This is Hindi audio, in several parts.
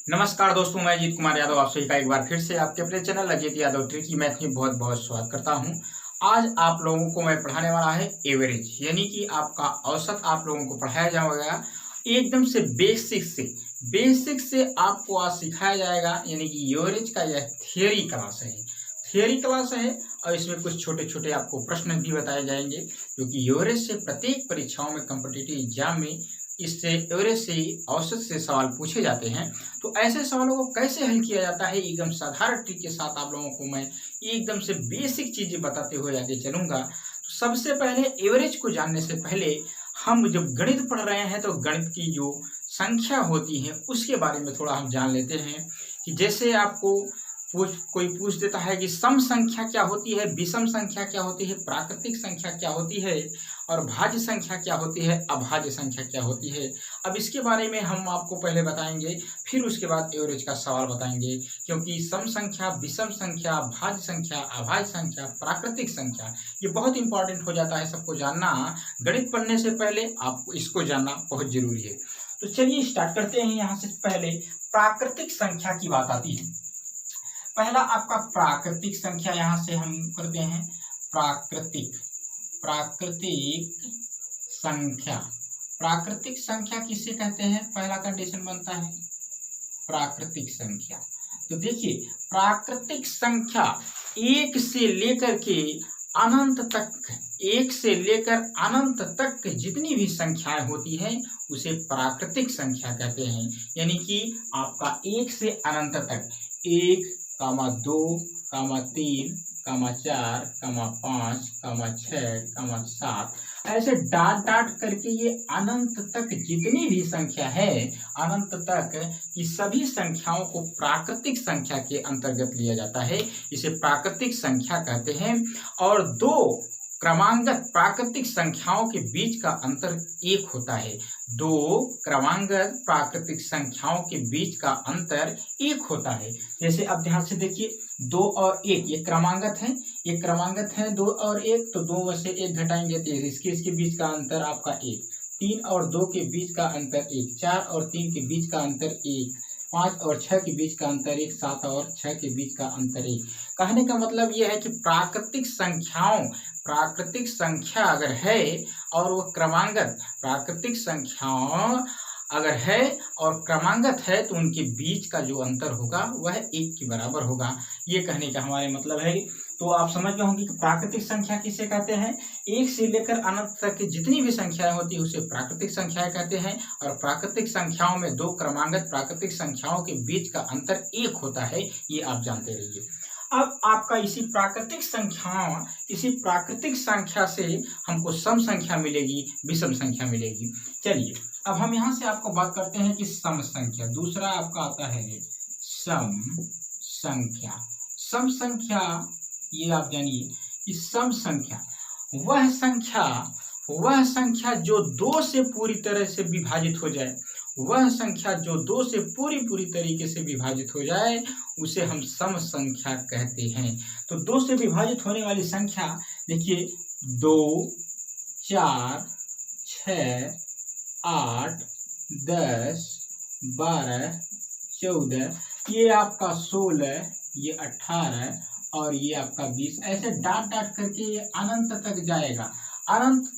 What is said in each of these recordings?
नमस्कार दोस्तों, मैं अजीत कुमार यादव आप सभी का एक बार फिर से आपके अपने channel Ajit Yadav tricky math में बहुत बहुत स्वागत करता हूं। आज आप लोगों को मैं पढ़ाने वाला है एवरेज, यानी कि आपका औसत आप लोगों को पढ़ाया जाएगा एकदम से बेसिक से आपको आज सिखाया जाएगा। यानी कि एवरेज का यह थियरी क्लास है और इसमें कुछ छोटे छोटे आपको प्रश्न भी बताए जाएंगे, क्योंकि एवरेज से प्रत्येक परीक्षाओं में कॉम्पिटिटिव एग्जाम में इससे एवरेज से औसत से सवाल पूछे जाते हैं। तो ऐसे सवालों को कैसे हल किया जाता है एकदम साधारण ट्रिक के साथ आप लोगों को मैं एकदम से बेसिक चीजें बताते हुए आगे चलूंगा। तो सबसे पहले एवरेज को जानने से पहले हम जब गणित पढ़ रहे हैं तो गणित की जो संख्या होती है उसके बारे में थोड़ा हम जान लेते हैं। कि जैसे आपको कोई पूछ देता है कि सम संख्या क्या होती है, विषम संख्या क्या होती है, प्राकृतिक संख्या क्या होती है और भाज्य संख्या क्या होती है, अभाज्य संख्या क्या होती है। अब इसके बारे में हम आपको पहले बताएंगे, फिर उसके बाद एवरेज का सवाल बताएंगे। क्योंकि सम संख्या, विषम संख्या, भाज्य संख्या, अभाज्य संख्या, प्राकृतिक संख्या ये बहुत इंपॉर्टेंट हो जाता है सबको जानना। गणित पढ़ने से पहले आपको इसको जानना बहुत जरूरी है। तो चलिए स्टार्ट करते हैं। यहाँ से पहले प्राकृतिक संख्या की बात आती है। पहला आपका प्राकृतिक संख्या, यहाँ से हम करते हैं प्राकृतिक संख्या। प्राकृतिक संख्या किसे कहते हैं, पहला कंडीशन बनता है प्राकृतिक संख्या। तो देखिए प्राकृतिक संख्या एक से लेकर अनंत तक जितनी भी संख्याएं होती हैं उसे प्राकृतिक संख्या कहते हैं। यानी कि आपका एक से अनंत तक 1, 2, 3, 4, 5, 6, 7 ऐसे डाट करके ये अनंत तक जितनी भी संख्या है, अनंत तक की सभी संख्याओं को प्राकृतिक संख्या के अंतर्गत लिया जाता है। इसे प्राकृतिक संख्या कहते हैं। और दो क्रमांगत प्राकृतिक संख्याओं के बीच का अंतर 1 होता है। दो क्रमांगत प्राकृतिक संख्याओं के बीच का अंतर 1 होता है। जैसे अब ध्यान से देखिए, 2 और 1 ये क्रमांगत है 2 और 1, तो 2 में से 1 घटाएंगे तो इसके बीच का अंतर आपका 1। 3 और 2 के बीच का अंतर 1, 4 और 3 के बीच का अंतर 1, 5 और 6 के बीच का अंतर 1, 7 और 6 के बीच का अंतर 1। कहने का मतलब यह है कि प्राकृतिक संख्या अगर है और वो क्रमांगत प्राकृतिक संख्याओं अगर है और क्रमांगत है तो उनके बीच का जो अंतर होगा वह 1 के बराबर होगा। ये कहने का हमारे मतलब है। तो आप समझ गए होंगे कि प्राकृतिक संख्या किसे कहते हैं। 1 से लेकर अनंत तक की जितनी भी संख्याएं होती है उसे प्राकृतिक संख्याएं कहते हैं। और प्राकृतिक संख्याओं में दो क्रमांगत प्राकृतिक संख्याओं के बीच का अंतर 1 होता है, ये आप जानते रहिए। अब आपका इसी प्राकृतिक संख्या से हमको सम संख्या मिलेगी, विषम संख्या मिलेगी। चलिए अब हम यहाँ से आपको बात करते हैं कि सम संख्या। दूसरा आपका आता है सम संख्या। ये आप जानिए कि सम संख्या वह संख्या जो 2 से पूरी तरह से विभाजित हो जाए, पूरी तरीके से विभाजित हो जाए उसे हम सम संख्या कहते हैं। तो 2 से विभाजित होने वाली संख्या देखिए 2, 4, 6, 8, 10, 12, 14, ये आपका 16, ये 18 और ये आपका 20। ऐसे डाट करके ये अनंत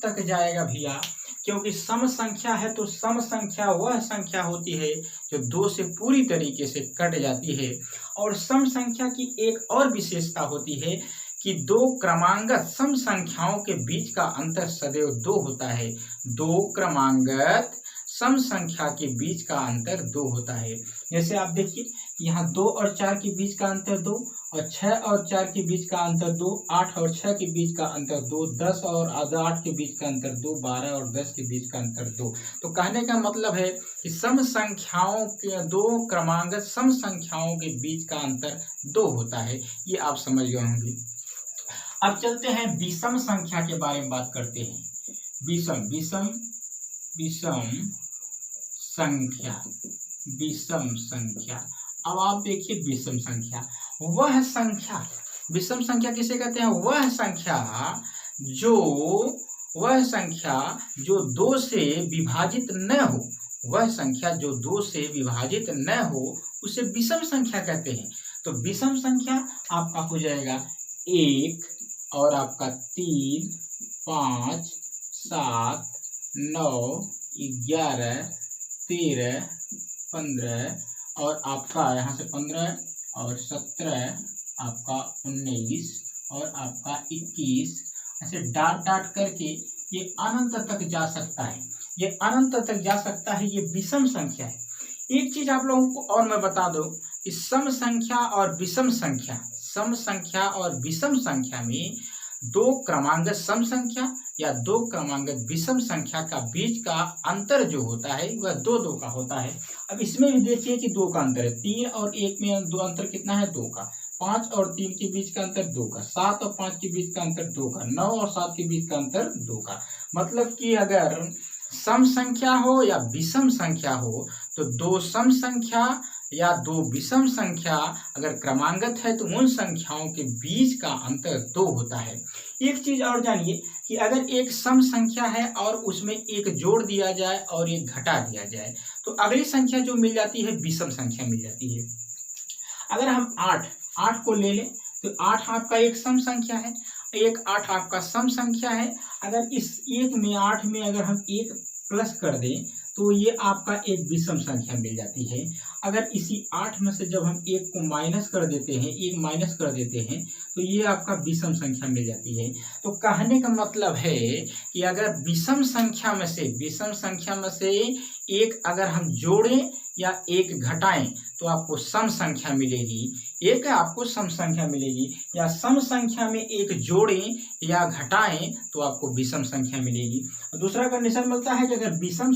तक जाएगा भैया। क्योंकि सम संख्या है तो सम संख्या वह संख्या होती है जो 2 से पूरी तरीके से कट जाती है। और सम संख्या की एक और विशेषता होती है कि 2 क्रमांगत सम संख्याओं के बीच का अंतर सदैव 2 होता है। 2 क्रमांगत सम संख्या के बीच का अंतर 2 होता है। जैसे आप देखिए यहाँ 2 और 4 के बीच का अंतर 2, और 6 और 4 के बीच का अंतर 2, 8 और 6 के बीच का अंतर 2, 10 और 8 के बीच का अंतर 2, 12 और 10 के बीच का अंतर 2। तो कहने का मतलब है कि सम संख्याओं के 2 क्रमांगत सम संख्याओं के बीच का अंतर 2 होता है। ये आप समझ गए होंगे। अब चलते हैं विषम संख्या के बारे में बात करते हैं। विषम संख्या। अब आप देखिए विषम संख्या किसे कहते हैं। वह संख्या जो 2 से विभाजित न हो, वह संख्या जो 2 से विभाजित न हो उसे विषम संख्या कहते हैं। तो विषम संख्या आपका हो जाएगा 1 और आपका 3, 5, 7, 9, 11, 13, 15 और आपका यहाँ से 15 और 17 आपका 19 और आपका 21, ऐसे डाट डाट करके ये अनंत तक जा सकता है। ये अनंत तक जा सकता है, ये विषम संख्या है। एक चीज आप लोगों को और मैं बता दूं कि सम संख्या और विषम संख्या, सम संख्या और विषम संख्या में दो क्रमांगत सम संख्या या दो क्रमांगत विषम संख्या का बीच का अंतर जो होता है वह दो दो का होता है। अब इसमें भी देखिए कि दो का अंतर है, 3 और 1 में दो अंतर कितना है, 2 का। 5 और 3 के बीच का अंतर 2 का। 7 और 5 के बीच का अंतर 2 का। 9 और 7 के बीच का अंतर 2 का। मतलब कि अगर सम संख्या हो या विषम संख्या हो तो दो सम संख्या या दो विषम संख्या अगर क्रमांगत है तो उन संख्याओं के बीच का अंतर 2 होता है। एक चीज और जानिए कि अगर एक सम संख्या है और उसमें एक जोड़ दिया जाए और एक घटा दिया जाए तो अगली संख्या जो मिल जाती है विषम संख्या मिल जाती है। अगर हम 8 को ले लें तो 8 आपका एक सम संख्या है, एक 8 आपका सम संख्या है। अगर इस 8 में अगर हम 1 प्लस कर दें तो ये आपका एक विषम संख्या मिल जाती है। अगर इसी 8 में से जब हम 1 को माइनस कर देते हैं, 1 माइनस कर देते हैं तो ये आपका विषम संख्या मिल जाती है। तो कहने का मतलब है कि अगर विषम संख्या में से एक अगर हम जोड़ें या एक घटाएं तो आपको सम संख्या मिलेगी, एक आपको सम संख्या मिलेगी, या सम संख्या में एक जोड़ें या घटाएं तो आपको विषम संख्या मिलेगी। दूसरा कंडीशन मिलता है कि अगर विषम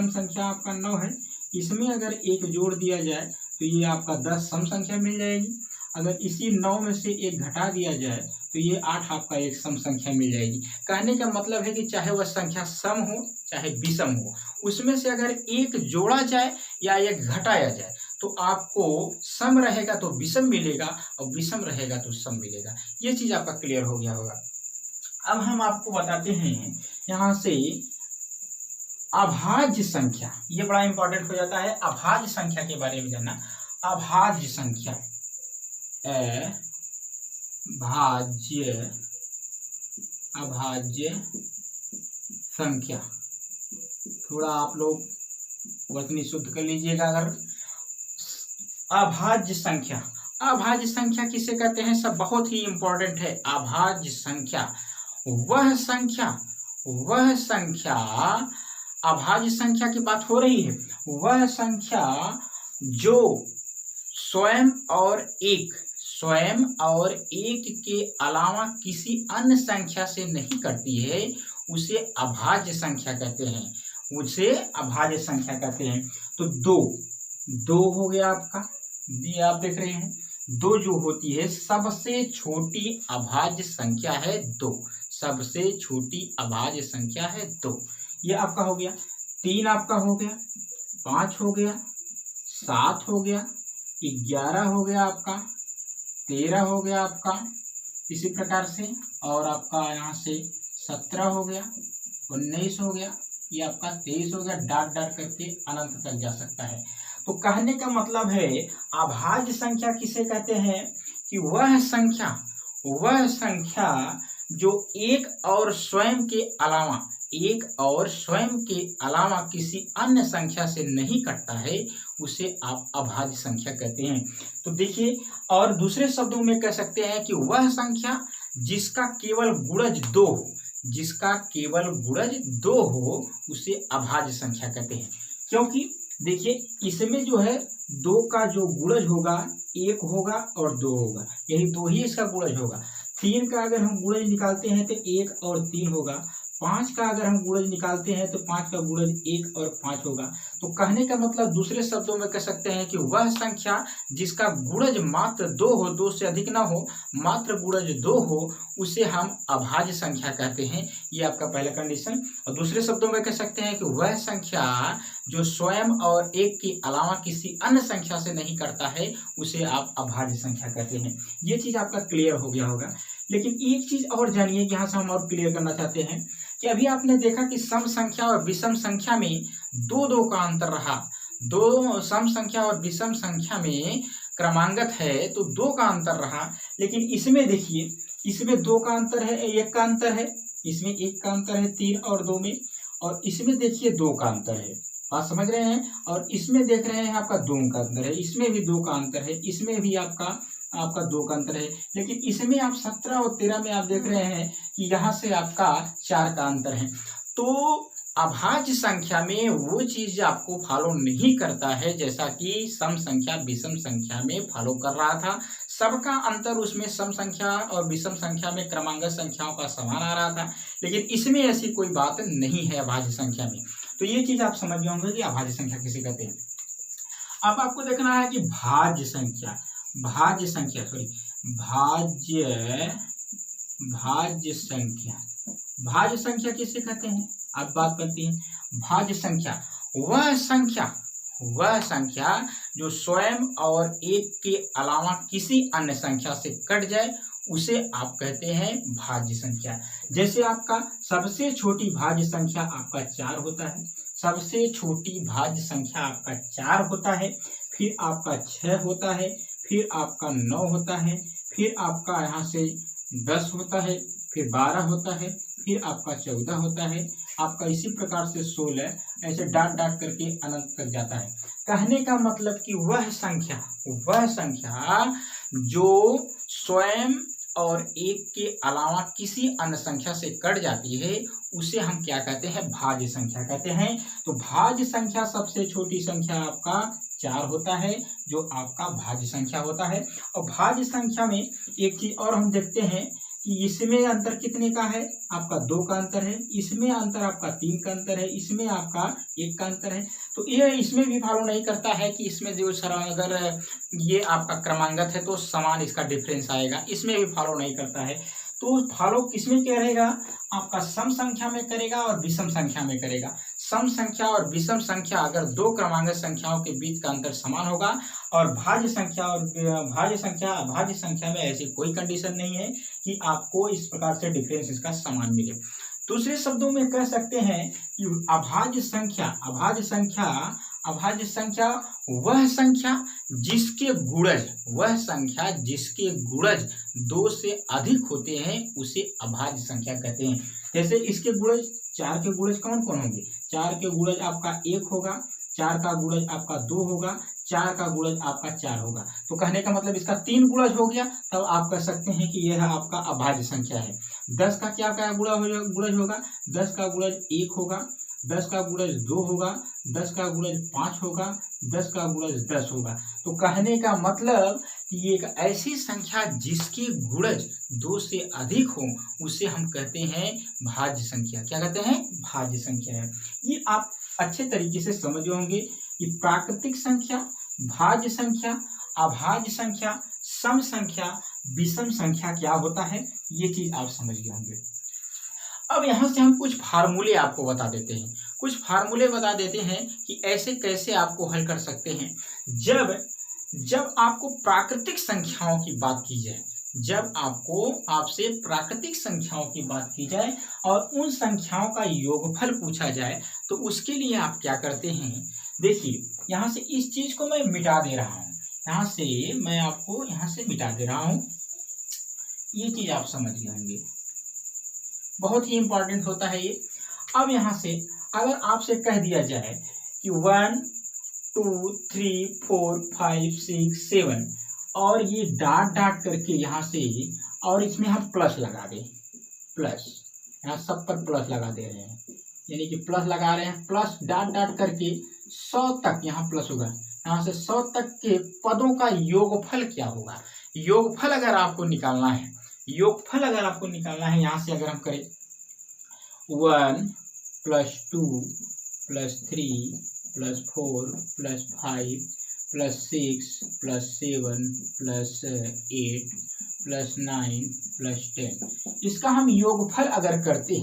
संख्या आपका 9 है, इसमें अगर एक जोड़ दिया जाए तो ये आपका 10 सम संख्या मिल जाएगी। अगर इसी 9 में से एक घटा दिया जाए तो ये 8 आपका एक सम संख्या मिल जाएगी। कहने का मतलब है कि चाहे वह संख्या सम हो चाहे विषम हो, उसमें से अगर एक जोड़ा जाए या एक घटाया जाए तो आपको सम रहेगा तो विषम मिलेगा और विषम रहेगा तो सम मिलेगा। ये चीज आपका क्लियर हो गया होगा। अब हम आपको बताते हैं यहाँ से अभाज्य संख्या, ये बड़ा इंपॉर्टेंट हो जाता है अभाज्य संख्या के बारे में जानना। अभाज्य संख्या, अभाज्य संख्या, थोड़ा आप लोग वर्तनी शुद्ध कर लीजिएगा। अगर अभाज्य संख्या किसे कहते हैं, सब बहुत ही इंपॉर्टेंट है। अभाज्य संख्या वह संख्या अभाज्य संख्या की बात हो रही है, वह संख्या जो स्वयं और एक के अलावा किसी अन्य संख्या से नहीं करती है उसे अभाज्य संख्या कहते हैं, तो दो हो गया आपका, ये आप देख रहे हैं 2 जो होती है सबसे छोटी अभाज्य संख्या है 2, सबसे छोटी अभाज्य संख्या है 2। ये आपका हो गया। 3 आपका हो गया, 5 हो गया, 7 हो गया, 11 हो गया आपका, 13 हो गया आपका, इसी प्रकार से, और आपका यहाँ से 17 हो गया, 19 हो गया, ये आपका 23 हो गया। डाट डाट करके अनंत तक जा सकता है। तो कहने का मतलब है अभाज्य संख्या किसे कहते हैं कि वह संख्या जो एक और स्वयं के अलावा किसी अन्य संख्या से नहीं कटता है उसे आप अभाज्य संख्या कहते हैं। तो देखिए, और दूसरे शब्दों में कह सकते हैं कि वह संख्या जिसका केवल गुणज 2 हो उसे अभाज्य संख्या कहते हैं। क्योंकि देखिए इसमें जो है 2 का जो गुणज होगा 1 होगा और 2 होगा, यही 2 ही इसका गुणज होगा। 3 का अगर हम गुणज निकालते हैं तो 1 और 3 होगा। 5 का अगर हम गुणज निकालते हैं तो 5 का गुणज 1 और 5 होगा। तो कहने का मतलब दूसरे शब्दों में कह सकते हैं कि वह संख्या जिसका गुणज मात्र 2 हो, 2 से अधिक ना हो, मात्र गुणज 2 हो, उसे हम अभाज्य संख्या कहते हैं। ये आपका पहला कंडीशन। और दूसरे शब्दों में कह सकते हैं कि वह संख्या जो स्वयं और एक के अलावा किसी अन्य संख्या से नहीं करता है उसे आप अभाज्य संख्या कहते हैं। ये चीज आपका क्लियर हो गया होगा। लेकिन एक चीज और जानिए, यहाँ से हम और क्लियर करना चाहते हैं कि अभी आपने देखा कि सम संख्या और विषम संख्या में दो दो का अंतर रहा। दो सम संख्या और विषम संख्या में क्रमांगत है तो दो का अंतर रहा, लेकिन इसमें देखिए, इसमें दो का अंतर है, एक का अंतर है, इसमें एक का अंतर है 3 और 2 में, और इसमें देखिए 2 का अंतर है। बात समझ रहे हैं? और इसमें देख रहे हैं आपका 2 का अंतर है, इसमें भी 2 का अंतर है, इसमें भी आपका 2 का अंतर है, लेकिन इसमें आप 17 और 13 में आप देख रहे हैं कि यहाँ से आपका 4 का अंतर है। तो अभाज्य संख्या में वो चीज आपको फॉलो नहीं करता है जैसा कि सम संख्या विषम संख्या में फॉलो कर रहा था। सबका अंतर उसमें सम संख्या और विषम संख्या में क्रमांगत संख्याओं का समान आ रहा था, लेकिन इसमें ऐसी कोई बात नहीं है अभाज्य संख्या में। तो ये चीज आप समझ गए होंगे कि अभाज्य संख्या किसे कहते हैं। अब आपको देखना है कि भाज्य संख्या, भाज्य संख्या सॉरी भाज्य संख्या, भाज्य संख्या किसे कहते हैं। अब बात करते हैं भाज्य संख्या। वह संख्या जो स्वयं और एक के अलावा किसी अन्य संख्या से कट जाए उसे आप कहते हैं भाज्य संख्या। जैसे आपका सबसे छोटी भाज्य संख्या आपका 4 होता है, सबसे छोटी भाज्य संख्या आपका 4 होता है, फिर आपका 6 होता है, फिर आपका 9 होता है, फिर आपका यहाँ से 10 होता है, फिर 12 होता है, फिर आपका 14 होता है, आपका इसी प्रकार से 16, ऐसे डाट डाट करके अनंत तक जाता है। कहने का मतलब कि वह संख्या जो स्वयं और एक के अलावा किसी अन्य संख्या से कट जाती है उसे हम क्या कहते हैं, भाज्य संख्या कहते हैं। तो भाज्य संख्या सबसे छोटी संख्या आपका 4 होता है जो आपका भाज्य संख्या होता है। और भाज्य संख्या में एक चीज और हम देखते हैं कि इसमें अंतर कितने का है, आपका 2 का अंतर है, इसमें अंतर आपका 3 का अंतर है, इसमें आपका 1 का अंतर है। तो ये इसमें भी फॉलो नहीं करता है कि इसमें जो अगर ये आपका क्रमांगत है तो समान इसका डिफरेंस आएगा, इसमें भी फॉलो नहीं करता है। तो फॉलो किसमें करेगा, आपका सम संख्या में करेगा और विषम संख्या में करेगा। सम संख्या और विषम संख्या अगर दो क्रमांगत संख्याओं के बीच का अंतर समान होगा, और भाज्य भाज्य संख्या में ऐसी कोई कंडीशन नहीं है कि आपको इस प्रकार से डिफरेंस इसका समान मिले। दूसरे शब्दों में कह सकते हैं कि अभाज्य संख्या वह संख्या जिसके गुणज 2 से अधिक होते हैं उसे अभाज्य संख्या कहते हैं। जैसे इसके गुणज 4 के गुणज कौन कौन होंगे, 4 के गुणज आपका 1 होगा, 4 का गुणज आपका 2 होगा, 4 का गुणज आपका 4 होगा। तो कहने का मतलब इसका 3 गुणज हो गया, तब आप कह सकते हैं कि यह आपका अभाज्य संख्या है। 10 का क्या गुणज होगा, 10 का गुणज 1 होगा, 10 का गुणज 2 होगा, 10 का गुणज 5 होगा, 10 का गुणज 10 होगा। तो कहने का मतलब कि ये एक ऐसी संख्या जिसके गुणज 2 से अधिक हो उसे हम कहते हैं भाज्य संख्या। क्या कहते हैं, भाज्य संख्या है। ये आप अच्छे तरीके से समझ होंगे कि प्राकृतिक संख्या, भाज्य संख्या, अभाज्य संख्या, सम संख्या, विषम संख्या क्या होता है, ये चीज आप समझ गए होंगे। अब यहाँ से हम कुछ फार्मूले आपको बता देते हैं, कि ऐसे कैसे आपको हल कर सकते हैं। जब आपको प्राकृतिक संख्याओं की बात की जाए, आपसे प्राकृतिक संख्याओं की बात की जाए और उन संख्याओं का योगफल पूछा जाए तो उसके लिए आप क्या करते हैं। देखिए यहाँ से इस चीज को मैं मिटा दे रहा हूँ, ये चीज आप समझ गए होंगे, बहुत ही इंपॉर्टेंट होता है ये। अब यहाँ से अगर आपसे कह दिया जाए कि 1 2 3 4 5 6 7 और ये डाट करके यहाँ से, और इसमें हम प्लस लगा दें, यहाँ सब पर प्लस लगा दे रहे हैं, यानी कि प्लस लगा रहे हैं, प्लस डाट करके 100 तक यहाँ प्लस होगा, यहाँ से 100 तक के पदों का योगफल क्या होगा। योगफल अगर आपको निकालना है, यहाँ से अगर हम करें 1 + 2 + 3 + 4 + 5 + 6 + 7 + 8 + 9 + 10, इसका हम योगफल अगर करते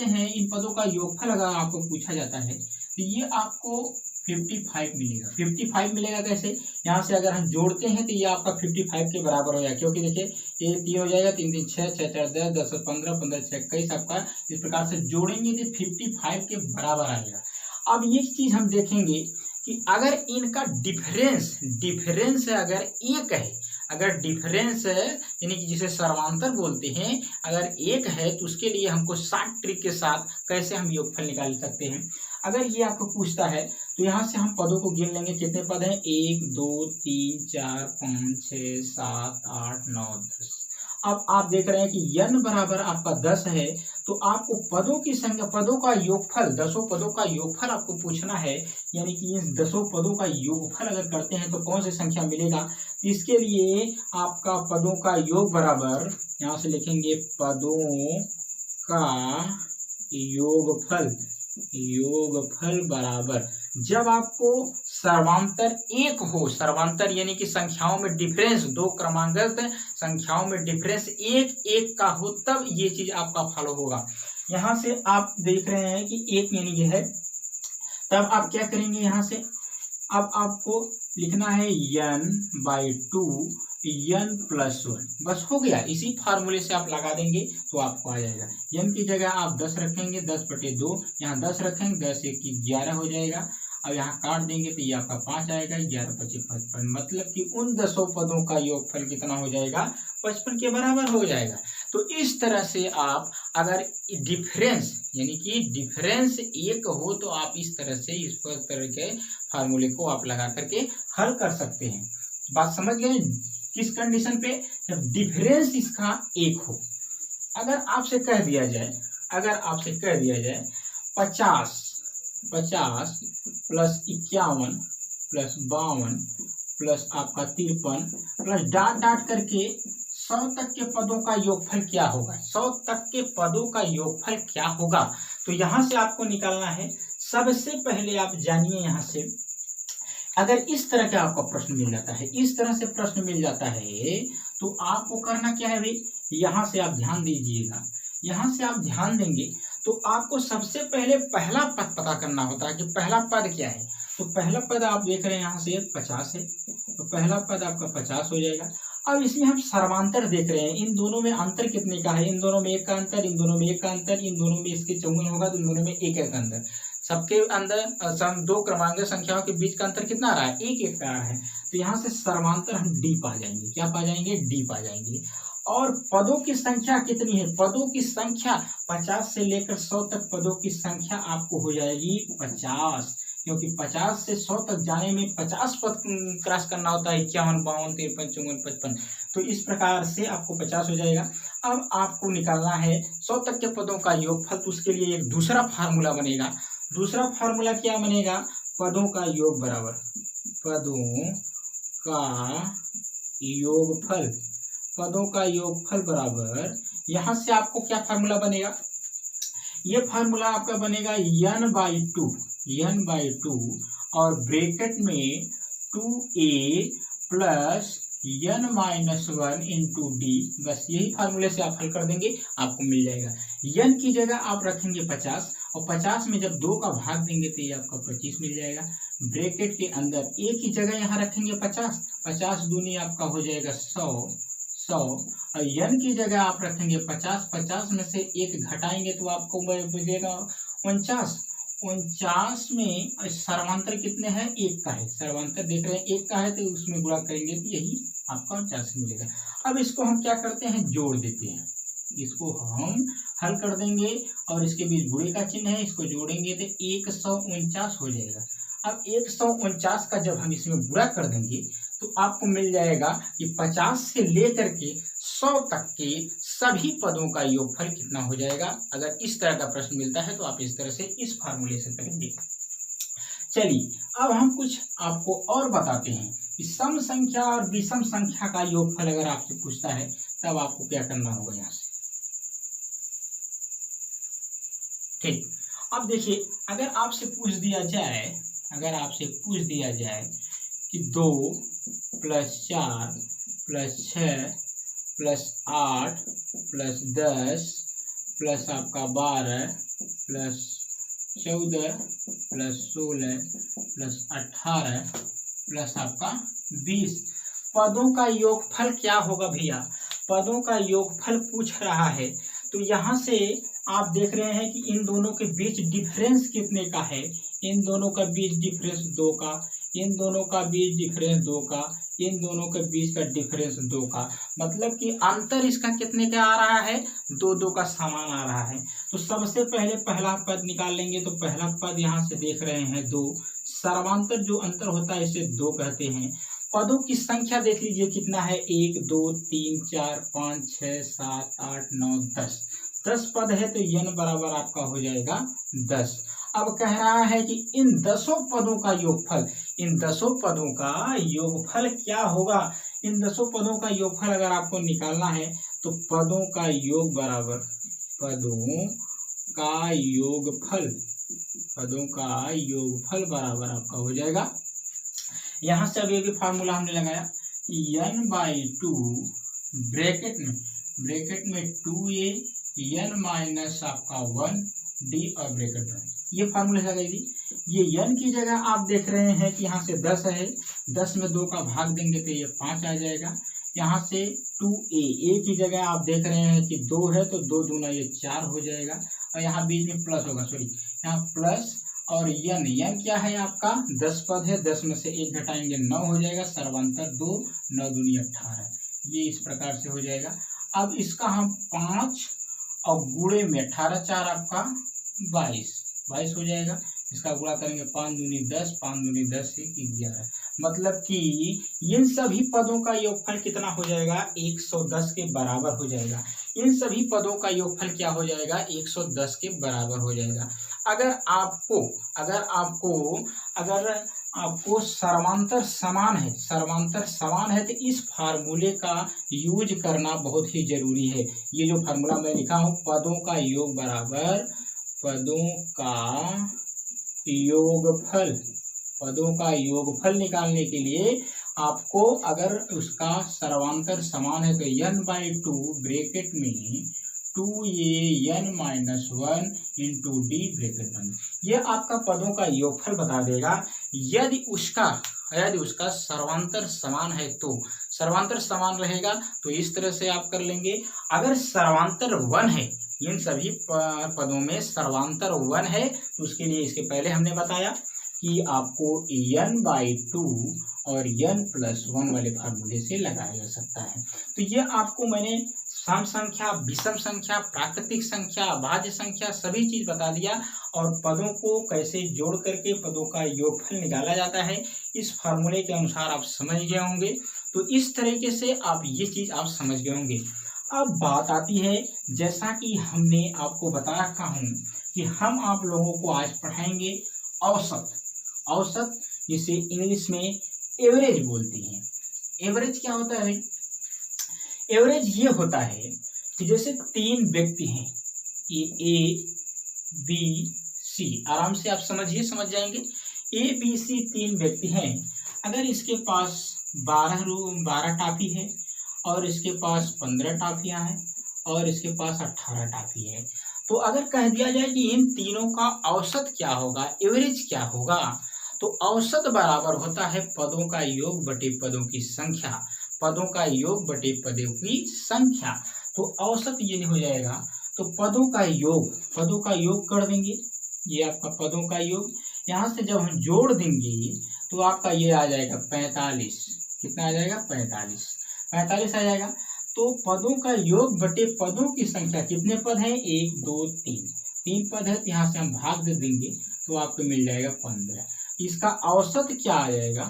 हैं, इन पदों का योगफल अगर आपको पूछा जाता है तो ये आपको 55 मिलेगा। 55 मिलेगा कैसे, यहाँ से अगर हम जोड़ते हैं तो ये आपका 55 के बराबर हो जाएगा, क्योंकि देखिए ये 3 हो जाएगा, 3 3 6 6 4 10 10 15 15 6 21 आपका इस प्रकार से जोड़ेंगे तो 55 के बराबर आएगा। अब ये चीज हम देखेंगे कि अगर इनका डिफरेंस डिफरेंस अगर एक है, अगर डिफरेंस यानी कि जिसे सर्वांतर बोलते हैं, अगर एक है तो उसके लिए हमको 60 ट्रिक के साथ कैसे हम योगफल निकाल सकते हैं। अगर ये आपको पूछता है तो यहाँ से हम पदों को गिन लेंगे, कितने पद हैं, 1 2 3 4 5 6 7 8 9 10। अब आप देख रहे हैं कि n बराबर आपका 10 है, तो आपको पदों की संख्या, पदों का योगफल, 10 पदों का योगफल आपको पूछना है, यानी कि इन 10 पदों का योगफल अगर करते हैं तो कौन सी संख्या मिलेगा। तो इसके लिए आपका पदों का योग बराबर, यहाँ से लिखेंगे पदों का योगफल, योगफल बराबर, जब आपको सर्वांतर एक हो, सर्वांतर यानी कि संख्याओं में डिफरेंस, दो क्रमांगत संख्याओं में डिफरेंस एक एक का हो, तब ये चीज आपका फॉलो होगा। यहाँ से आप देख रहे हैं कि एक यानी ये है, तब आप क्या करेंगे, यहाँ से अब आपको लिखना है n/2 n + 1, बस हो गया। इसी फार्मूले से आप लगा देंगे तो आपको आ जाएगा। n की जगह आप 10 रखेंगे, 10/2, यहाँ 10 रखेंगे, 10 × 1 = 11 हो जाएगा। अब यहाँ काट देंगे तो ये आपका 5 आएगा, 11 × 5 = 55, मतलब कि उन 10 पदों का योगफल कितना हो जाएगा, 55 के बराबर हो जाएगा। तो इस तरह से आप अगर डिफरेंस यानी कि डिफरेंस एक हो तो आप इस तरह से इस तरह के फार्मूले को आप लगा करके हल कर सकते हैं। बात समझ गए, किस कंडीशन पे, जब डिफरेंस इसका एक हो। अगर आपसे कह दिया जाए, अगर आपसे कह दिया जाए 50 + 51 + 52 प्लस आपका 53 प्लस डाट डाट करके 100 तक के पदों का योगफल क्या होगा, 100 तक के पदों का योगफल क्या होगा। तो यहाँ से आपको निकालना है। सबसे पहले आप जानिए, यहाँ से अगर इस तरह का आपका प्रश्न मिल जाता है, इस तरह से प्रश्न मिल जाता है, तो आपको करना क्या है भाई, यहाँ से आप ध्यान दीजिएगा, यहाँ से आप ध्यान देंगे तो आपको सबसे पहले पहला पद पता करना होता है कि पहला पद क्या है। तो पहला पद आप देख रहे हैं यहाँ से 50 है, तो पहला पद आपका 50 हो जाएगा। अब इसमें हम सर्वांतर देख रहे हैं, इन दोनों में अंतर कितने का है, इन दोनों में 1 का अंतर, इन दोनों में 1 का अंतर, इन दोनों में इसके 54 होगा तो इन दोनों में 1 का अंतर, सबके अंदर दो क्रमांक संख्याओं के बीच का अंतर कितना आ रहा है, 1 1 का है। तो यहाँ से सर्वांतर हम डी पा जाएंगे, क्या पा जाएंगे, डी पा जाएंगे। और पदों की संख्या कितनी है, पदों की संख्या 50 से लेकर 100 तक पदों की संख्या आपको हो जाएगी 50, क्योंकि 50 से 100 तक जाने में 50 पद क्रॉस करना होता है, 51 52 53 54 55। तो इस प्रकार से आपको 50 हो जाएगा। अब आपको निकालना है 100 तक के पदों का योगफल, तो उसके लिए एक दूसरा फार्मूला बनेगा। दूसरा फार्मूला क्या बनेगा, पदों का योग बराबर पदों का योगफल, पदों का योगफल बराबर, यहाँ से आपको क्या फार्मूला बनेगा, ये फार्मूला आपका बनेगा n/2 और ब्रैकेट में 2a + n-1 × d, बस यही फार्मूले से आप हल कर देंगे, आपको मिल जाएगा। n की जगह आप रखेंगे 50 और 50 में जब 2 का भाग देंगे तो ये आपका 25 मिल जाएगा। ब्रैकेट के अंदर a की जगह यहाँ रखेंगे 50, 50 दूनी आपका हो जाएगा 100 और n की जगह आप रखेंगे 50, 50 में से 1 घटाएंगे तो आपको मिलेगा 49, 49 में सर्वांतर कितने हैं, 1 का है, सर्वांतर देख रहे हैं 1 का है, तो उसमें गुणा करेंगे तो यही आपका 49 मिलेगा। अब इसको हम क्या करते हैं, जोड़ देते हैं, इसको हम हल कर देंगे और इसके बीच गुणे का चिन्ह है, इसको जोड़ेंगे तो 149 हो जाएगा। अब 149 का जब हम इसमें गुणा कर देंगे तो आपको मिल जाएगा कि 50 से लेकर के 100 तक के सभी पदों का योगफल कितना हो जाएगा। अगर इस तरह का प्रश्न मिलता है तो आप इस तरह से इस फार्मूले से करेंगे। चलिए अब हम कुछ आपको और बताते हैं कि सम संख्या और विषम संख्या का योगफल अगर आपसे पूछता है तब आपको क्या करना होगा यहाँ से। ठीक, अब देखिए अगर आपसे पूछ दिया जाए, अगर आपसे पूछ दिया जाए कि 2 + 4 + 6 + 8 + 10 + आपका 12 + 14 प्लस 16 प्लस 18 प्लस आपका 20। पदों का योगफल क्या होगा भैया? पदों का योगफल पूछ रहा है, तो यहाँ से आप देख रहे हैं कि इन दोनों के बीच डिफरेंस कितने का है। इन दोनों का बीच डिफरेंस 2 का, इन दोनों का बीच डिफरेंस 2 का, इन दोनों के बीच का डिफरेंस 2 का, मतलब कि अंतर इसका कितने का आ रहा है? 2 का समान आ रहा है। तो सबसे पहले पहला पद निकाल लेंगे। तो पहला पद यहाँ से देख रहे हैं 2, सर्वांतर जो अंतर होता है इसे 2 कहते हैं। पदों की संख्या देख लीजिए कितना है, 1 2 3 4 5 6 7 8 9 10। 10 पद है तो n बराबर आपका हो जाएगा 10। अब कह रहा है कि इन 10 पदों का योगफल, इन 10 पदों का योगफल क्या होगा? इन 10 पदों का योगफल अगर आपको निकालना है तो पदों का योग बराबर, पदों का योगफल, पदों का योगफल बराबर आपका हो जाएगा, यहाँ से अब ये भी फार्मूला हमने लगाया, n/2 ब्रैकेट में 2a n माइनस आपका 1d और ब्रैकेट में ये फार्मूला लगाइए। ये n की जगह आप देख रहे हैं कि यहाँ से 10 है, 10 में 2 का भाग देंगे तो ये 5 आ जाएगा। यहाँ से 2a की जगह आप देख रहे हैं कि 2 है तो 2 दूना ये 4 हो जाएगा, और यहाँ बीच में प्लस होगा, सॉरी यहाँ प्लस, और n क्या है आपका 10 पद है, 10 में से 1 घटाएंगे 9 हो जाएगा, सर्वांतर 2, 9 दूनी 18, ये इस प्रकार से हो जाएगा। अब इसका हम 5 और गुणे में 18 4 आपका 22 हो जाएगा। इसका गुणा करेंगे 5 दूनी 10, 5 दूनी 10 1 11, मतलब कि इन सभी पदों का योगफल कितना हो जाएगा? 110 के बराबर हो जाएगा। इन सभी पदों का योगफल क्या हो जाएगा? 110 के बराबर हो जाएगा। अगर आपको सर्वांतर समान है तो इस फार्मूले का यूज करना बहुत ही जरूरी है। ये जो फार्मूला मैं लिखा हूँ, पदों का योग बराबर पदों का योगफल निकालने के लिए आपको अगर उसका सर्वांतर समान है तो n/2 ब्रैकेट में 2a n minus 1 into D bracket बंद, ये आपका पदों का योगफल बता देगा। यदि उसका सर्वांतर समान है तो, सर्वांतर समान रहेगा तो इस तरह से आप कर लेंगे। अगर सर्वांतर 1 है, इन सभी पदों में सर्वांतर 1 है तो उसके लिए इसके पहले हमने बताया कि आपको n/2 और n+1 वाले फार्मूले से लगाया जा सकता है। तो ये आपको मैंने सम संख्या, विषम संख्या, प्राकृतिक संख्या, अभाज्य संख्या सभी चीज बता दिया, और पदों को कैसे जोड़ करके पदों का योगफल निकाला जाता है इस फार्मूले के अनुसार आप समझ गए होंगे। तो इस तरीके से आप ये चीज आप समझ गए होंगे। अब बात आती है, जैसा कि हमने आपको बता रखा हूँ कि हम आप लोगों को आज पढ़ाएंगे औसत, जिसे इंग्लिश में एवरेज बोलते हैं। एवरेज क्या होता है? एवरेज ये होता है कि जैसे 3 व्यक्ति हैं, ए बी सी, आराम से आप समझ जाएंगे। ए बी सी 3 व्यक्ति हैं। अगर इसके पास 12 टॉफी है और इसके पास 15 टॉफियां हैं और इसके पास 18 टॉफी है, तो अगर कह दिया जाए कि इन तीनों का औसत क्या होगा, एवरेज क्या होगा, तो औसत बराबर होता है पदों का योग बटे पदों की संख्या, पदों का योग बटे पदों की संख्या। तो औसत ये हो जाएगा, तो पदों का योग कर देंगे, ये आपका पदों का योग, यहाँ से जब हम जोड़ देंगे तो आपका ये आ जाएगा 45। कितना आ जाएगा? 45 आ जाएगा। तो पदों का योग बटे पदों की संख्या, कितने पद हैं? 1 2 3 पद है, तो यहाँ से हम भाग दे देंगे तो आपको मिल जाएगा 15। इसका औसत क्या आ जाएगा?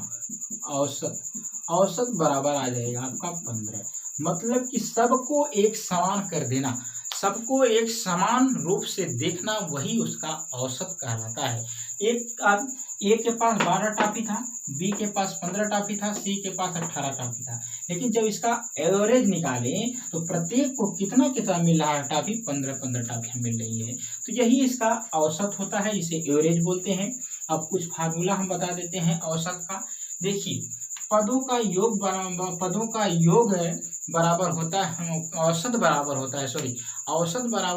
औसत बराबर आ जाएगा आपका 15। मतलब कि सबको एक समान कर देना, सबको एक समान रूप से देखना, वही उसका औसत कहलाता है। ए के पास 12 टॉफी था, बी के पास 15 टॉफी था, सी के पास 18 टॉफी था, लेकिन जब इसका एवरेज निकालें तो प्रत्येक को कितना कितना मिल रहा है? टॉफी 15 टॉफियां मिल रही है। तो यही इसका औसत होता है, इसे एवरेज बोलते हैं। अब कुछ फार्मूला हम बता देते हैं औसत का। देखिए, पदों का योग बराबर होता है, औसत बराबर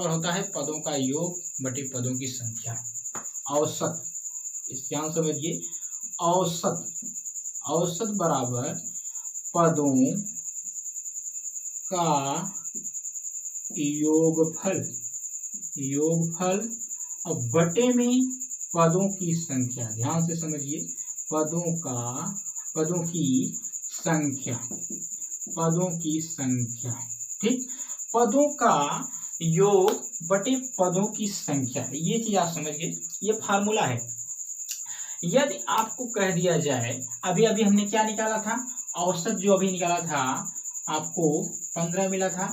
होता है पदों का योग बटे पदों की संख्या। औसत, इस ध्यान समझिए, औसत, औसत बराबर पदों का योगफल, योगफल और बटे में पदों की संख्या, ध्यान से समझिए, पदों की संख्या, पदों की संख्या, ठीक, पदों का योग बटे पदों की संख्या, ये चीज आप समझिए, ये फार्मूला है। यदि आपको कह दिया जाए, अभी अभी हमने क्या निकाला था, औसत जो अभी निकाला था आपको 15 मिला था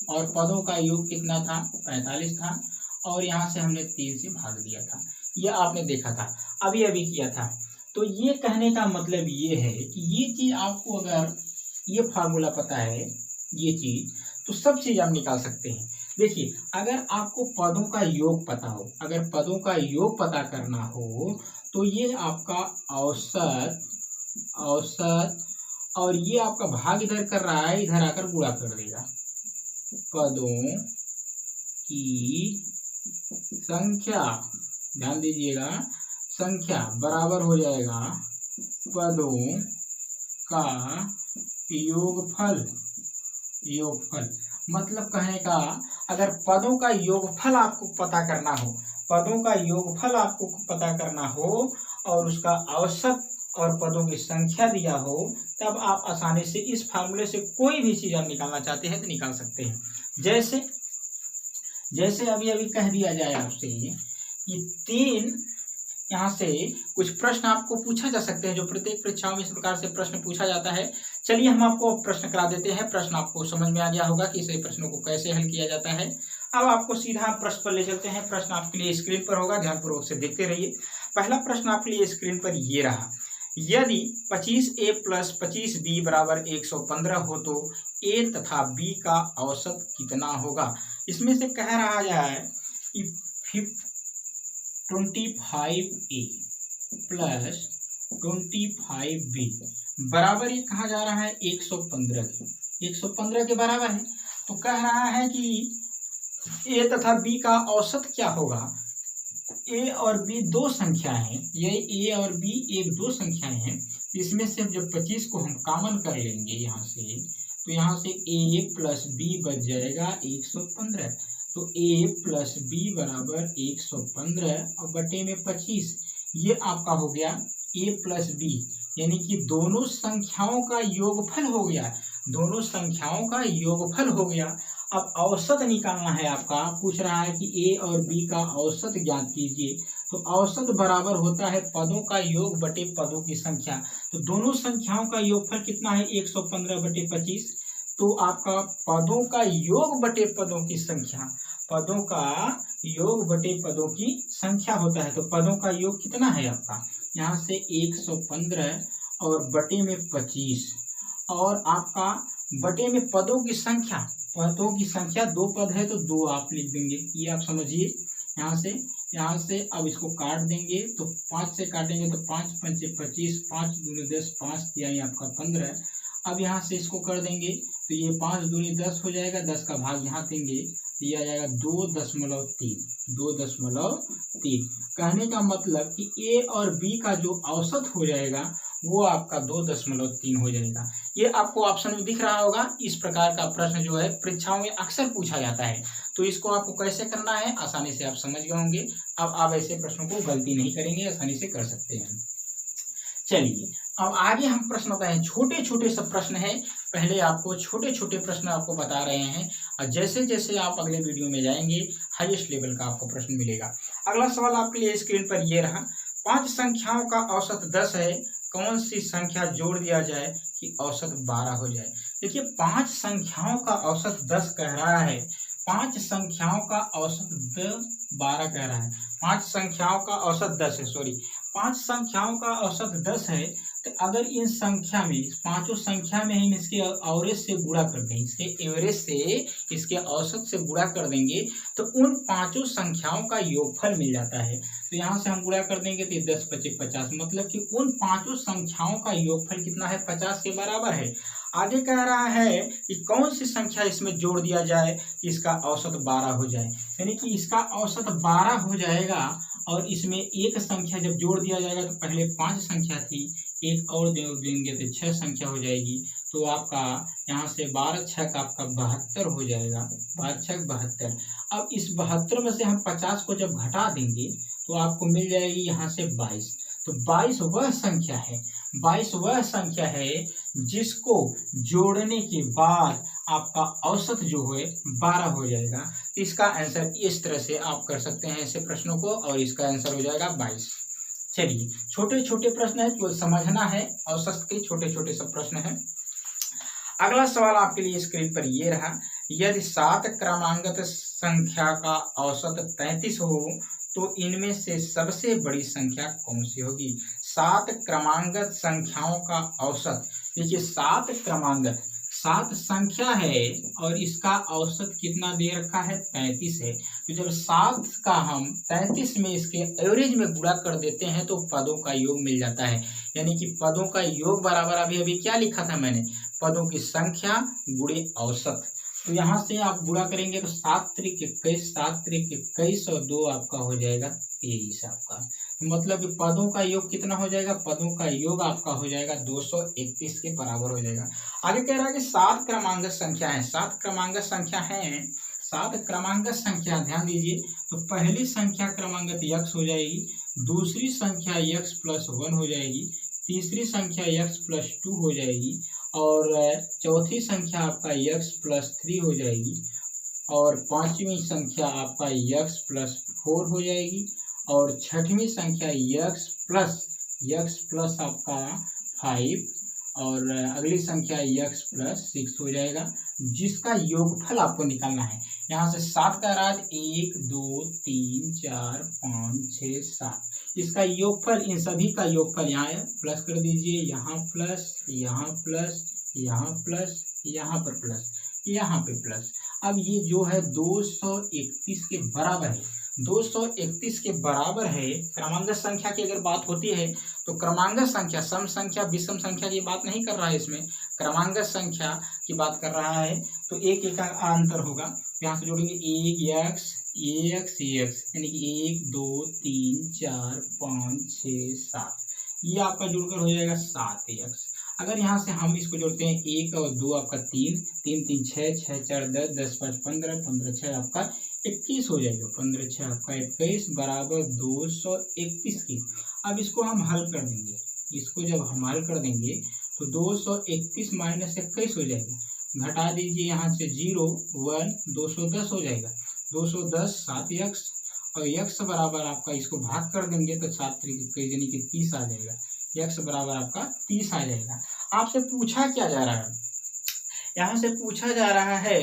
और पदों का योग कितना था, 45 था, और यहाँ से हमने 3 से भाग दिया था, यह आपने देखा था, अभी अभी किया था। तो ये कहने का मतलब ये है कि ये चीज आपको अगर ये फार्मूला पता है, ये चीज, तो सब चीज आप निकाल सकते हैं। देखिए, अगर आपको पदों का योग पता हो, अगर पदों का योग पता करना हो तो ये आपका औसत, औसत, और ये आपका भाग इधर कर रहा है, इधर आकर गुणा कर देगा, पदों की संख्या, ध्यान दीजिएगा, संख्या बराबर हो जाएगा पदों का योगफल, योगफल मतलब कहने का, अगर पदों का योगफल आपको पता करना हो, पदों का योगफल आपको पता करना हो और उसका औसत और पदों की संख्या दिया हो, तब आप आसानी से इस फार्मूले से कोई भी चीज आप निकालना चाहते हैं तो निकाल सकते हैं। जैसे जैसे अभी अभी कह दिया जाए आपसे कि 3, यहाँ से कुछ प्रश्न आपको पूछा जा सकते हैं, जो प्रत्येक परीक्षाओं में इस प्रकार से प्रश्न पूछा जाता है। चलिए हम आपको प्रश्न करा देते हैं, प्रश्न आपको समझ में आ गया होगा कि इस प्रश्नों को कैसे हल किया जाता है। अब आपको सीधा प्रश्न पर ले चलते हैं, प्रश्न आपके लिए स्क्रीन पर होगा, ध्यानपूर्वक से देखते रहिए। पहला प्रश्न आपके लिए स्क्रीन पर ये रहा, यदि 25a + 25b बराबर 115 हो तो a तथा b का औसत कितना होगा। इसमें से कह रहा है कि 25a + 25b बराबर ये कहा जा रहा है 115 के, 115 के बराबर है। तो कह रहा है कि a तथा b का औसत क्या होगा। a और b दो संख्याएं हैं, ये a और b एक दो संख्याएं हैं, इसमें से जब 25 को हम कॉमन कर लेंगे यहाँ से, तो यहाँ से a + b बच जाएगा 115। तो a + b बराबर 115 और बटे में 25, ये आपका हो गया a + b, यानी कि दोनों संख्याओं का योगफल हो गया, दोनों संख्याओं का योगफल हो गया। अब औसत निकालना है आपका, पूछ रहा है कि a और b का औसत ज्ञात कीजिए। तो औसत बराबर होता है पदों का योग बटे पदों की संख्या। तो दोनों संख्याओं का योगफल कितना है, 115 बटे 25। तो आपका पदों का योग बटे पदों की संख्या, पदों का योग बटे पदों की संख्या होता है। तो पदों का योग कितना है आपका, यहाँ से 115 और बटे में 25, और आपका बटे में पदों की संख्या, पदों की संख्या दो पद है तो 2 आप लिख देंगे, ये आप समझिए। यहाँ से अब इसको काट देंगे, तो 5 से काटेंगे तो 5 × 5 = 25, 5 × 2 = 10, 5 यानी आपका 15। अब यहाँ से इसको कर देंगे तो ये 5 × 2 = 10 हो जाएगा, 10 का भाग यहाँ देंगे तो ये आ जाएगा 2.3, 2.3। कहने का मतलब कि a और b का जो औसत हो जाएगा वो आपका 2.3 हो जाएगा। ये आपको ऑप्शन में दिख रहा होगा। इस प्रकार का प्रश्न जो है परीक्षाओं में अक्सर पूछा जाता है, तो इसको आपको कैसे करना है आसानी से आप समझ गए होंगे। अब आप ऐसे प्रश्नों को गलती नहीं करेंगे, आसानी से कर सकते हैं। चलिए अब आगे हम प्रश्न बताए हैं, छोटे छोटे सब प्रश्न है, पहले आपको छोटे छोटे प्रश्न आपको बता रहे हैं, और जैसे जैसे आप अगले वीडियो में जाएंगे हाईएस्ट लेवल का आपको प्रश्न मिलेगा। अगला सवाल आपके लिए स्क्रीन पर ये रहा, 5 संख्याओं का औसत 10 है, कौन सी संख्या जोड़ दिया जाए कि औसत 12 हो जाए। देखिए 5 संख्याओं का औसत 10 कह रहा है, 5 संख्याओं का औसत 12 कह रहा है, 5 संख्याओं का औसत 10 है, सॉरी 5 संख्याओं का औसत 10 है। तो अगर इन संख्या में, पांचों संख्या में हम इसके एवरेज से गुणा कर दें, इसके एवरेज से इसके औसत से गुणा कर देंगे तो उन पांचों संख्याओं का योगफल मिल जाता है। तो यहाँ से हम गुणा कर देंगे तो 10 × 25 = 50, मतलब कि उन पांचों संख्याओं का योगफल कितना है, 50 के बराबर है। आगे कह रहा है कि कौन सी संख्या इसमें जोड़ दिया जाए कि इसका औसत 12 हो जाए, यानी कि इसका औसत 12 हो जाएगा और इसमें एक संख्या जब जोड़ दिया जाएगा तो पहले 5 संख्या थी, एक और जोड़ देंगे तो 6 संख्या हो जाएगी। तो आपका यहाँ से 12 छक आपका 72 हो जाएगा, 12 छक 72। अब इस 72 में से हम 50 को जब घटा देंगे तो आपको मिल जाएगी यहाँ से 22। तो 22 वह संख्या है, 22 वह संख्या है जिसको जोड़ने के बाद आपका औसत जो है 12 हो जाएगा। तो इसका आंसर इस तरह से आप कर सकते हैं ऐसे प्रश्नों को, और इसका आंसर हो जाएगा 22। चलिए, छोटे छोटे प्रश्न है तो समझना है, औसत के छोटे छोटे सब प्रश्न है। अगला सवाल आपके लिए स्क्रीन पर ये रहा, यदि 7 क्रमांगत संख्या का औसत 33 हो तो इनमें से सबसे बड़ी संख्या कौन सी होगी। 7 क्रमांगत संख्याओं का औसत, देखिए 7 क्रमांगत 7 संख्या है और इसका औसत कितना दे रखा है, 33 है। तो जब 7 का हम 33 में इसके एवरेज में गुणा कर देते हैं तो पदों का योग मिल जाता है। यानी कि पदों का योग बराबर अभी अभी क्या लिखा था मैंने, पदों की संख्या गुणे औसत। तो यहाँ से आप गुणा करेंगे तो 7 त्रिक 21, 7 त्रिक 21 और 2 आपका हो जाएगा 23 आपका। तो मतलब पदों का योग कितना हो जाएगा, पदों का योग आपका हो जाएगा 231 के बराबर हो जाएगा। आगे कह रहा है कि 7 क्रमांगत संख्या है, 7 क्रमांगत संख्या है, 7 क्रमांगत संख्या ध्यान दीजिए। तो पहली संख्या क्रमांगत x हो जाएगी, दूसरी संख्या x प्लस 1 हो जाएगी, तीसरी संख्या x प्लस 2 हो जाएगी, और चौथी संख्या आपका x प्लस 3 हो जाएगी, और पांचवी संख्या आपका x प्लस 4 हो जाएगी, और छठवीं संख्या x प्लस आपका 5, और अगली संख्या x प्लस 6 हो जाएगा, जिसका योगफल आपको निकालना है। यहाँ से 7 का राज 1 2 3 4 5 6 7, इसका योगफल, इन सभी का योगफल यहाँ प्लस कर दीजिए, यहाँ प्लस, यहाँ प्लस, यहाँ प्लस, यहाँ पर प्लस, यहाँ पे प्लस। अब ये जो है 231 के बराबर है, 231 के बराबर है। क्रमांगत संख्या की अगर बात होती है तो क्रमांगत संख्या, सम संख्या विषम संख्या की बात नहीं कर रहा है, इसमें क्रमांगत संख्या की बात कर रहा है। तो एक एक का अंतर होगा, यहाँ से जोड़ेंगे 1 x, यानी कि 1 2 3 4 5 6 7, ये आपका जुड़कर हो जाएगा 7x। अगर यहाँ से हम इसको जोड़ते हैं 1 और 2 आपका 3, 3 3 6, 6 4 10, 10 5 15, 15 6 आपका 21 हो जाएगा, 15 6 आपका 21 बराबर 231 की। अब इसको हम हल कर देंगे, इसको जब हम हल कर देंगे तो 231 माइनस 21 हो जाएगा, घटा दीजिए यहाँ से 0 1, 210 हो जाएगा, 210 7x, और x बराबर आपका इसको भाग कर देंगे तो 7 त्रिक 21 यानी कि 30 आ जाएगा, x बराबर आपका 30 आ जाएगा। आपसे पूछा क्या जा रहा है, यहाँ से पूछा जा रहा है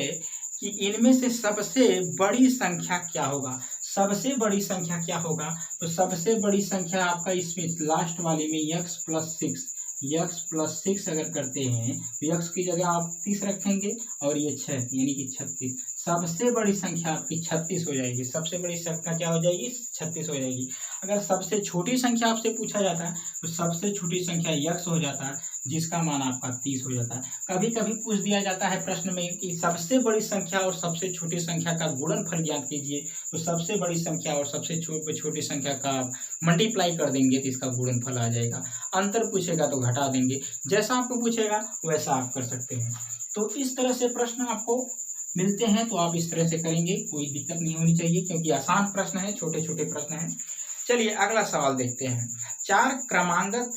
कि इनमें से सबसे बड़ी संख्या क्या होगा। सबसे बड़ी संख्या क्या होगा, तो सबसे बड़ी संख्या आपका इसमें लास्ट वाले में x प्लस 6 अगर करते हैं तो x की जगह आप 30 रखेंगे और ये 6 यानी कि 36। सबसे बड़ी संख्या आपकी 36 हो जाएगी, सबसे बड़ी संख्या क्या हो जाएगी, 36 हो जाएगी। अगर सबसे छोटी संख्या आपसे पूछा जाता है तो सबसे छोटी संख्या x हो जाता है, जिसका मान आपका 30 हो जाता है। कभी कभी पूछ दिया जाता है प्रश्न में कि सबसे बड़ी संख्या और सबसे छोटी संख्या का गुणनफल ज्ञात कीजिए, तो सबसे बड़ी संख्या और सबसे छोटी संख्या का मल्टीप्लाई कर देंगे तो इसका गुणनफल आ जाएगा। अंतर पूछेगा तो घटा देंगे, जैसा आपको पूछेगा वैसा आप कर सकते हैं। तो इस तरह से प्रश्न आपको मिलते हैं तो आप इस तरह से करेंगे, कोई दिक्कत नहीं होनी चाहिए, क्योंकि आसान प्रश्न है, छोटे छोटे प्रश्न हैं। चलिए अगला सवाल देखते हैं। 4 क्रमांगत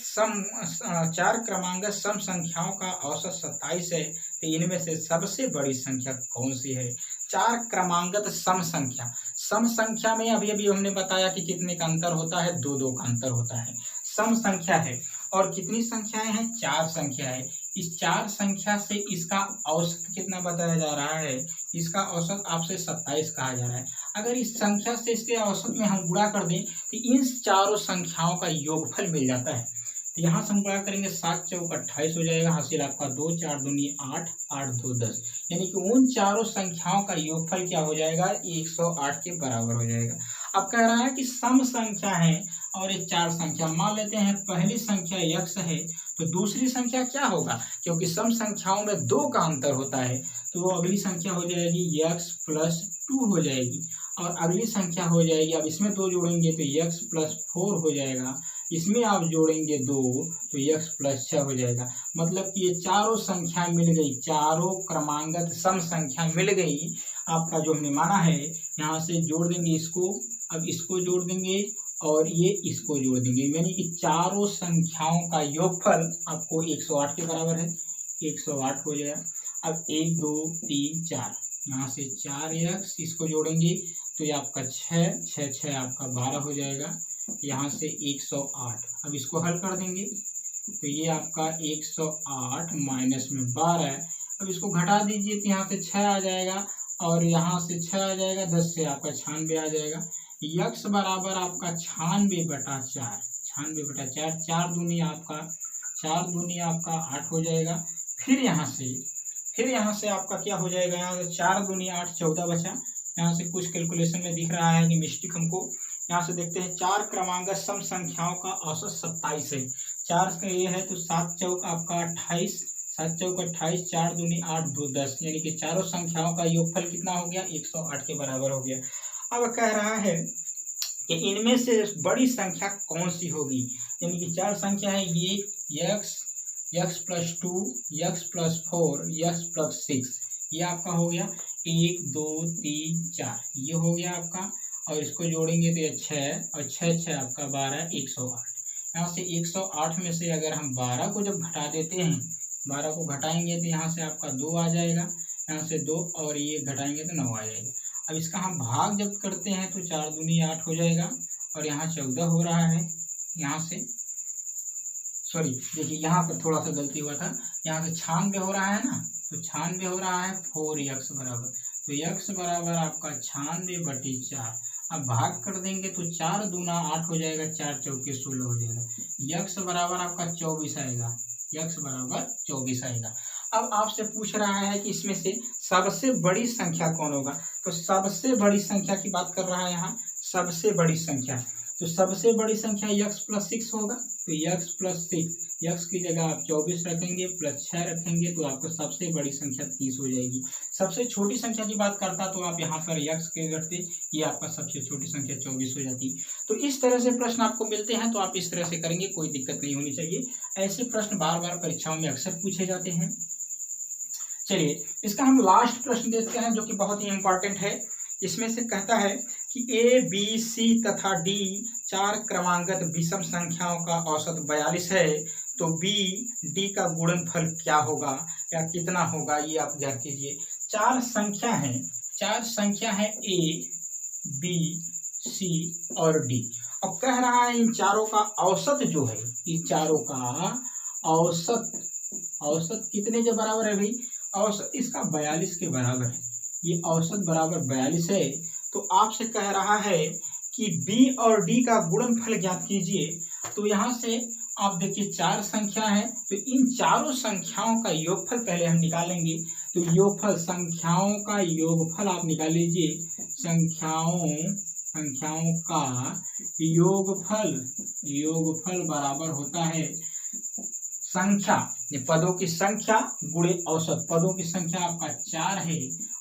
सम संख्याओं का औसत 27 है, तो इनमें से सबसे बड़ी संख्या कौन सी है। 4 क्रमांगत सम संख्या में अभी अभी हमने बताया कि कितने का अंतर होता है, 2 का अंतर होता है। सम संख्या है और कितनी संख्याएं हैं, 4 संख्या है। इस 4 संख्या से इसका औसत कितना बताया जा रहा है, इसका औसत आपसे 27 कहा जा रहा है। अगर इस संख्या से इसके औसत में हम गुणा कर दें तो इन चारों संख्याओं का योगफल मिल जाता है। तो यहाँ से हम गुणा करेंगे, 7 चौक 28 हो जाएगा, हासिल आपका 2 4 दूनी 8, 8 2 10, यानी कि उन चारों संख्याओं का योगफल क्या हो जाएगा, 108 के बराबर हो जाएगा। अब कह रहा है कि सम संख्या है और ये 4 संख्या, मान लेते हैं पहली संख्या x है तो दूसरी संख्या क्या होगा, क्योंकि सम संख्याओं में 2 का अंतर होता है तो वो अगली संख्या हो जाएगी x प्लस 2 हो जाएगी। और अगली संख्या हो जाएगी, अब इसमें 2 जोड़ेंगे तो x प्लस 4 हो जाएगा, इसमें आप जोड़ेंगे 2 तो x प्लस 6 हो जाएगा। मतलब कि ये चारों संख्या मिल गई, चारों क्रमांगत सम संख्या मिल गई आपका, जो हमने माना है। यहाँ से जोड़ देंगे इसको, अब इसको जोड़ देंगे और ये इसको जोड़ देंगे, यानी कि चारों संख्याओं का योगफल आपको 108 के बराबर है, 108 हो जाएगा। अब 1 2 3 4, यहाँ से 4x, इसको जोड़ेंगे तो ये आपका 6 6 6 आपका 12 हो जाएगा, यहाँ से 108। अब इसको हल कर देंगे तो ये आपका 108 माइनस में 12, अब इसको घटा दीजिए तो यहाँ से 6 आ जाएगा और यहाँ से 6 आ जाएगा, 10 से आपका 96 आ जाएगा। यक्स बराबर आपका 96/4, 96/4, 4 दूनी आपका 8 हो जाएगा। फिर यहाँ से आपका क्या हो जाएगा, यहाँ से 4 दूनी 8, 14 बचा। यहाँ से कुछ कैलकुलेशन में दिख रहा है कि मिस्टेक हमको, यहाँ से देखते हैं 4 क्रमांगत सम संख्याओं का औसत 27 है, 4 का ये है तो 7 चौक आपका 28, 7 चौक 28, 4 दूनी 8, 2 10, यानी कि चारों संख्याओं का योगफल कितना हो गया, 108 के बराबर हो गया। अब कह रहा है कि इनमें से बड़ी संख्या कौन सी होगी, यानी कि 4 संख्या है, ये x plus 2, x plus 4, x plus 6, ये आपका हो गया 1 2 3 4, ये हो गया आपका। और इसको जोड़ेंगे तो ये 6 और 6 6 आपका 12, 108। यहाँ से 108 में से अगर हम 12 को जब घटा देते हैं, 12 को घटाएंगे तो यहाँ से आपका 2 आ जाएगा, यहाँ से 2 और ये घटाएंगे तो 9 आ जाएगा। अब इसका हम भाग जब करते हैं तो 4 दूनी 8 हो जाएगा और यहाँ 14 हो रहा है, यहाँ से सॉरी देखिए यहाँ पर थोड़ा सा गलती हुआ था, यहाँ से 96 हो रहा है ना, तो 96 हो रहा है 4x बराबर, तो x बराबर आपका 96/4। अब भाग कर देंगे तो 4 दूना 8 हो जाएगा, 4 चौके 16 हो जाएगा, x बराबर आपका 24 आएगा, x बराबर 24 आएगा। अब आपसे पूछ रहा है कि इसमें से सबसे बड़ी संख्या कौन होगा, तो सबसे बड़ी संख्या की बात कर रहा है यहाँ, सबसे बड़ी संख्या, तो सबसे बड़ी संख्या x प्लस 6 होगा, तो x प्लस 6, x की जगह आप 24 रखेंगे प्लस 6 रखेंगे तो आपको सबसे बड़ी संख्या 30 हो जाएगी। सबसे छोटी संख्या की बात करता तो आप यहाँ पर x के करते, ये आपका सबसे छोटी संख्या 24 हो जाती। तो इस तरह से प्रश्न आपको मिलते हैं तो आप इस तरह से करेंगे, कोई दिक्कत नहीं होनी चाहिए। ऐसे प्रश्न बार बार परीक्षाओं में अक्सर पूछे जाते हैं। चलिए इसका हम लास्ट प्रश्न देखते हैं जो कि बहुत ही इंपॉर्टेंट है। इसमें से कहता है कि ए बी सी तथा डी 4 क्रमांगत विषम संख्याओं का औसत 42 है, तो बी डी का गुणनफल क्या होगा या कितना होगा, ये आप जान कीजिए। 4 संख्या है ए बी सी और डी। अब कह रहा है इन चारों का औसत जो है, इन चारों का औसत कितने के बराबर है भाई, औसत इसका 42 के बराबर है, ये औसत बराबर 42 है। तो आपसे कह रहा है कि बी और डी का गुणनफल ज्ञात कीजिए। तो यहाँ से आप देखिए 4 संख्या है, तो इन चारों संख्याओं का योगफल पहले हम निकालेंगे। तो योगफल, संख्याओं का योगफल आप निकाल लीजिए, संख्याओं का योगफल बराबर होता है संख्या, ये पदों की संख्या गुणे औसत। पदों की संख्या आपका 4 है,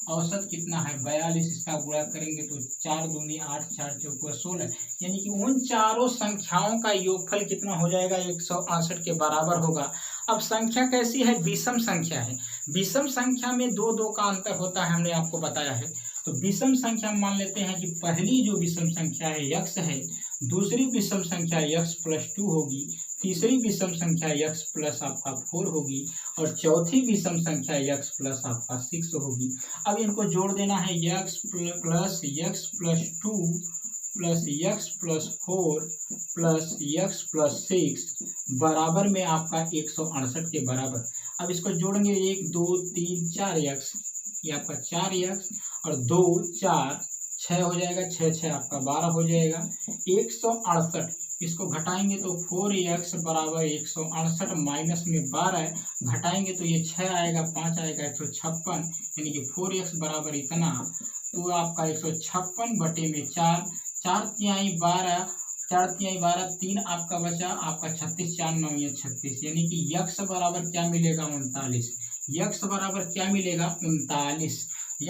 औसत कितना है 42, इसका गुणा करेंगे तो 4 दूनी 8, 4 चौके 16, यानी कि उन चारों संख्याओं का योगफल कितना हो जाएगा 168 के बराबर होगा। अब संख्या कैसी है, विषम संख्या है। विषम संख्या में 2 का अंतर होता है, हमने आपको बताया है। तो विषम संख्या मान लेते हैं कि पहली जो विषम संख्या है x है, दूसरी विषम संख्या x प्लस 2 होगी, तीसरी विषम संख्या x प्लस आपका 4 होगी और चौथी विषम संख्या x प्लस आपका 6 होगी। अब इनको जोड़ देना है, x plus 2 plus x plus 4 plus x plus 6 बराबर में आपका 168 के बराबर। अब इसको जोड़ेंगे 1 2 3 4x, ये आपका 4x और 2 4 6 हो जाएगा, 6 6 आपका 12 हो जाएगा, 168। इसको घटाएंगे तो 4x बराबर 168 माइनस में 12 घटाएंगे तो ये 6 आएगा, 5 आएगा, 156, यानी कि 4x बराबर इतना। तो आपका 156 बटे में 4, 4 तिहाई 12, 4 तिहाई 12, 3 आपका बचा, आपका 36, 4 9 36, यानी कि x बराबर क्या मिलेगा 39। x बराबर क्या मिलेगा 39,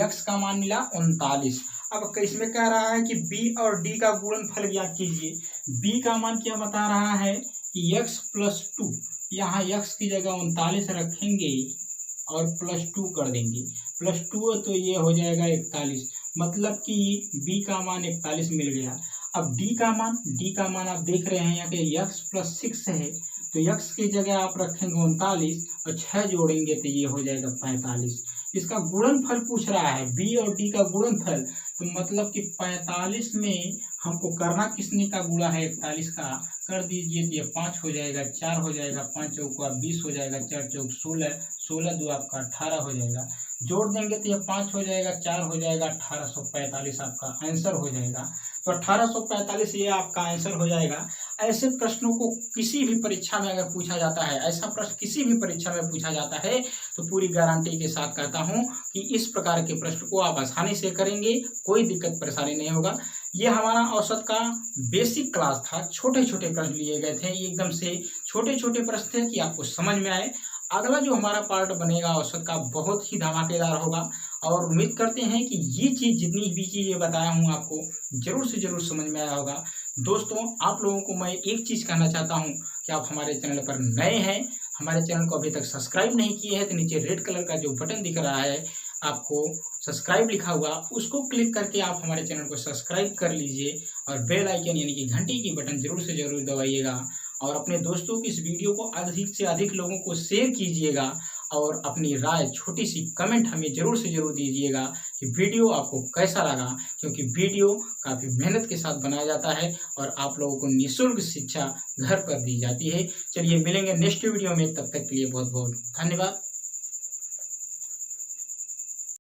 x का मान मिला 39। अब इसमें कह रहा है कि बी और डी का गुणनफल ज्ञात कीजिए। बी का मान क्या बता रहा है कि x+2, यहाँ x की जगह 39 रखेंगे और +2 कर देंगे। +2 है तो ये हो जाएगा 41, मतलब कि b का मान 41 मिल गया। अब d का मान आप देख रहे हैं यहाँ पे x+6 है, तो x की जगह आप रखेंगे 39 और 6 जोड़ेंगे तो ये हो जाएगा 45। इसका गुणनफल पूछ रहा है, b और d का गुणनफल, तो मतलब कि 45 में हमको करना किसने का गुणा है 41 का, कर दीजिए तो ये 5 हो जाएगा, 4 हो जाएगा, 5 चौका 20 हो जाएगा, 4 चौक 16, 16 दो आपका 18 हो जाएगा। जोड़ देंगे तो ये 5 हो जाएगा, 4 हो जाएगा, 1845 आपका आंसर हो जाएगा। तो 1845 ये आपका आंसर हो जाएगा। ऐसे प्रश्नों को किसी भी परीक्षा में अगर पूछा जाता है, ऐसा प्रश्न किसी भी परीक्षा में पूछा जाता है, तो पूरी गारंटी के साथ कहता हूँ कि इस प्रकार के प्रश्न को आप आसानी से करेंगे, कोई दिक्कत परेशानी नहीं होगा। ये हमारा औसत का बेसिक क्लास था, छोटे छोटे प्रश्न लिए गए थे, एकदम से छोटे छोटे प्रश्न थे कि आपको समझ में आए। अगला जो हमारा पार्ट बनेगा औसत का बहुत ही धमाकेदार होगा, और उम्मीद करते हैं कि ये चीज़ जितनी भी चीज़ें बताया हूँ आपको जरूर से जरूर समझ में आया होगा। दोस्तों, आप लोगों को मैं एक चीज़ कहना चाहता हूँ कि आप हमारे चैनल पर नए हैं, हमारे चैनल को अभी तक सब्सक्राइब नहीं किए हैं, तो नीचे रेड कलर का जो बटन दिख रहा है आपको सब्सक्राइब लिखा हुआ, उसको क्लिक करके आप हमारे चैनल को सब्सक्राइब कर लीजिए और बेल आइकन यानी कि घंटी की बटन जरूर से जरूर दबाइएगा, और अपने दोस्तों की इस वीडियो को अधिक से अधिक लोगों को शेयर कीजिएगा, और अपनी राय छोटी सी कमेंट हमें जरूर से जरूर दीजिएगा कि वीडियो आपको कैसा लगा, क्योंकि वीडियो काफ़ी मेहनत के साथ बनाया जाता है और आप लोगों को निःशुल्क शिक्षा घर पर दी जाती है। चलिए मिलेंगे नेक्स्ट वीडियो में, तब तक के लिए बहुत बहुत धन्यवाद।